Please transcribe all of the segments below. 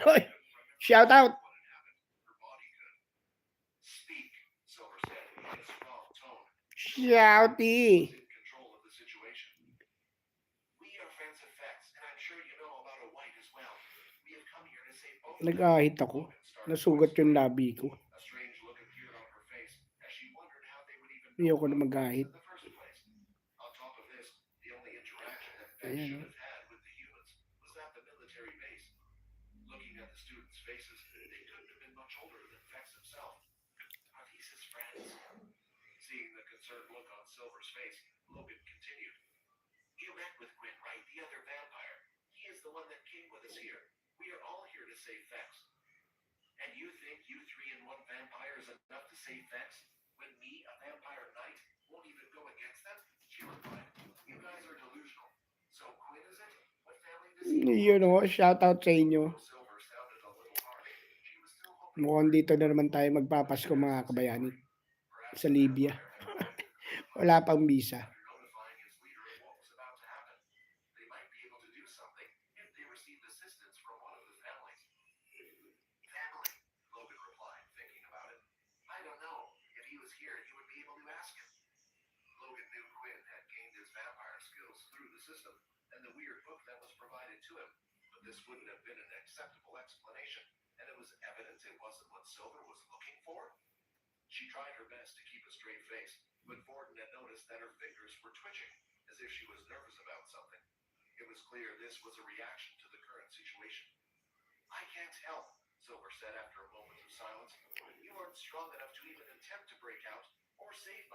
Hoy, shout out. Shouty. Nag-ahit ako. Nasugat yung labi ko. Ayoko na mag-ahit. Ayan, oh. Yun o, shout out sa inyo. Mukhang dito na naman tayo magpapasko mga kabayani. Sa Libya. Wala pang visa.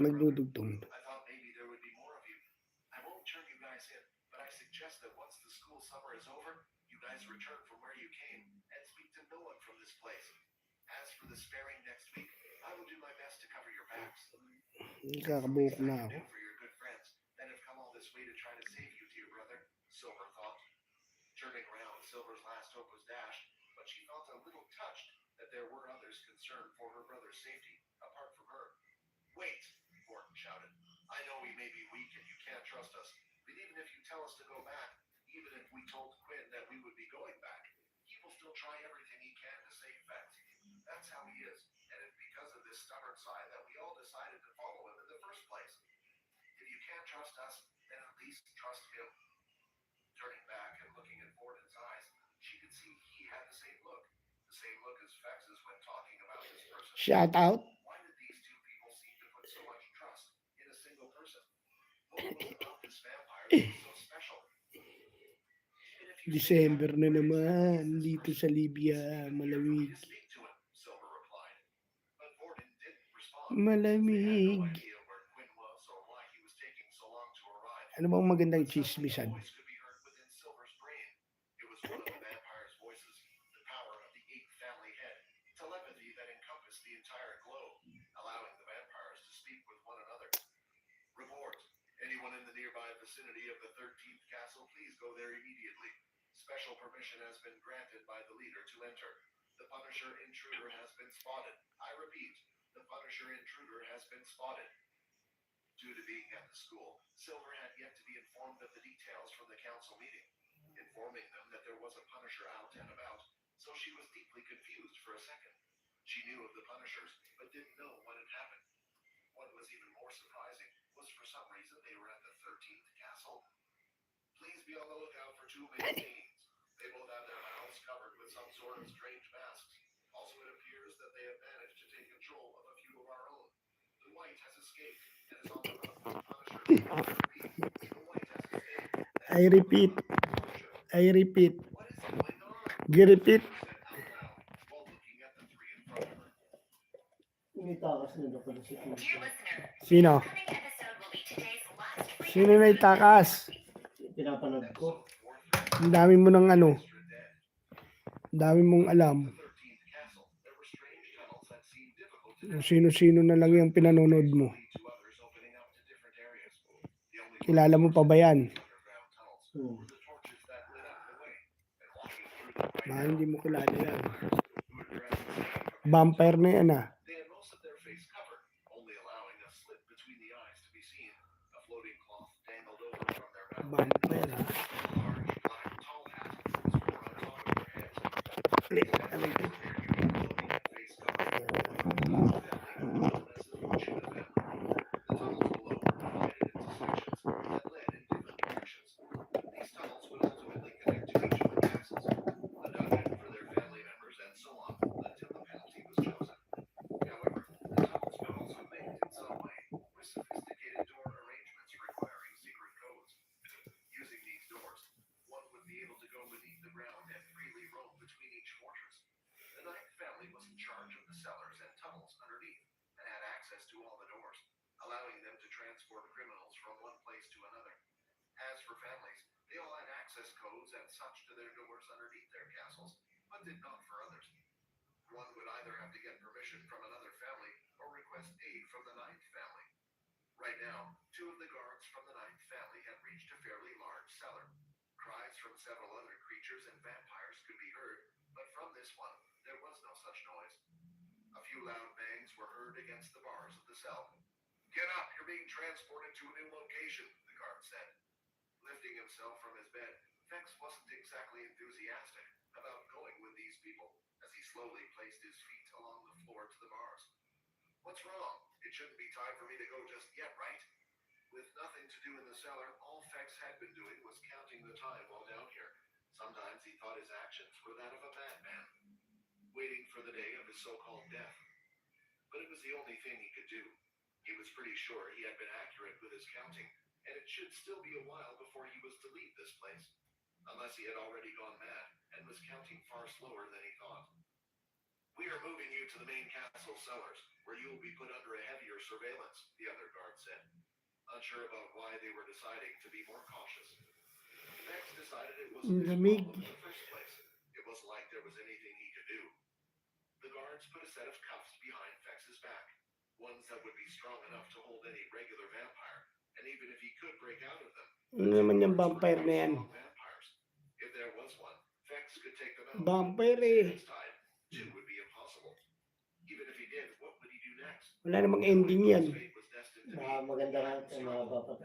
Magdudugtong. Kakabuhok na ako. Shout out. December na naman dito sa Libya, malamig. Malamig. Ano bang magandang chismisan? I repeat. Gi-repeat. Sino? Sino na itakas? Pinapanood ko. Ang dami mo ng ano. Ang dami mong alam. Kung sino-sino na lang yung pinanonood mo. Kilala mo pa ba yan? Hindi mo kilala yan. Vampire na yan ah. Vampire ah. Lamig. Ano naman yung vampire na yan? Vampire eh. Wala namang ending yan. Maganda lang ito mga bapat.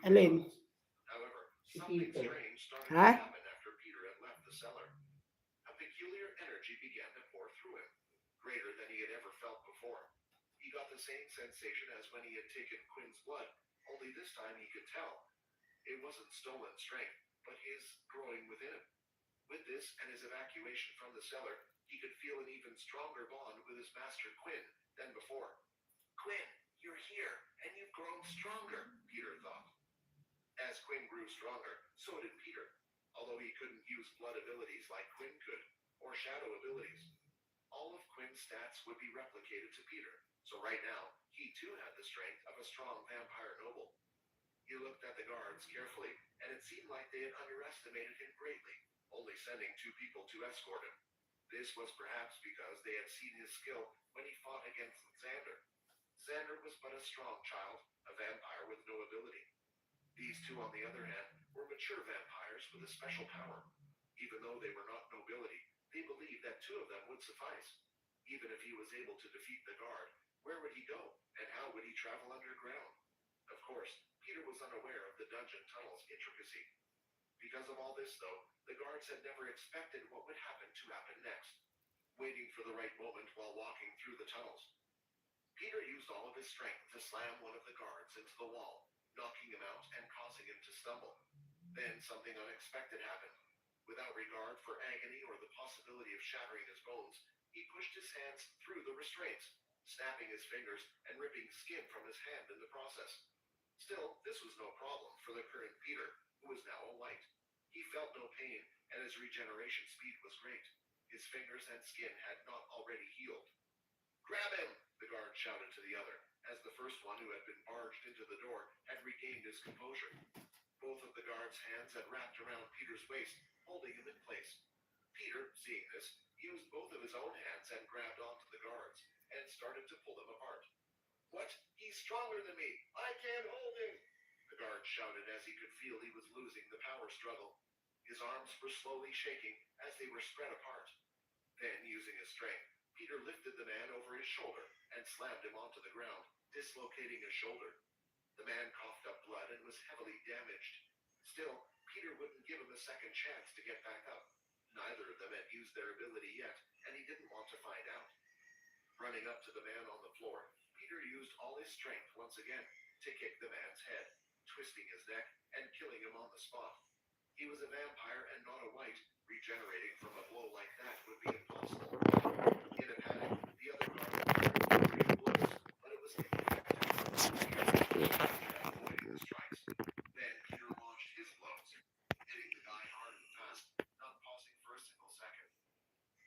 Alin? Si Peter. Ha? snapping his fingers and ripping skin from his hand in the process. Still, this was no problem for the current Peter, who was now a white. He felt no pain, and his regeneration speed was great. His fingers and skin had not already healed. "Grab him!" the guard shouted to the other, as the first one who had been barged into the door had regained his composure. Both of the guards' hands had wrapped around Peter's waist, holding him in place. Peter, seeing this, used both of his own hands and grabbed onto the guards, and started to pull them apart. "What? He's stronger than me! I can't hold him!" the guard shouted as he could feel he was losing the power struggle. His arms were slowly shaking as they were spread apart. Then, using his strength, Peter lifted the man over his shoulder and slammed him onto the ground, dislocating his shoulder. The man coughed up blood and was heavily damaged. Still, Peter wouldn't give him a second chance to get back up. Neither of them had used their ability yet, and he didn't want to find out. Running up to the man on the floor, Peter used all his strength once again to kick the man's head, twisting his neck and killing him on the spot. He was a vampire and not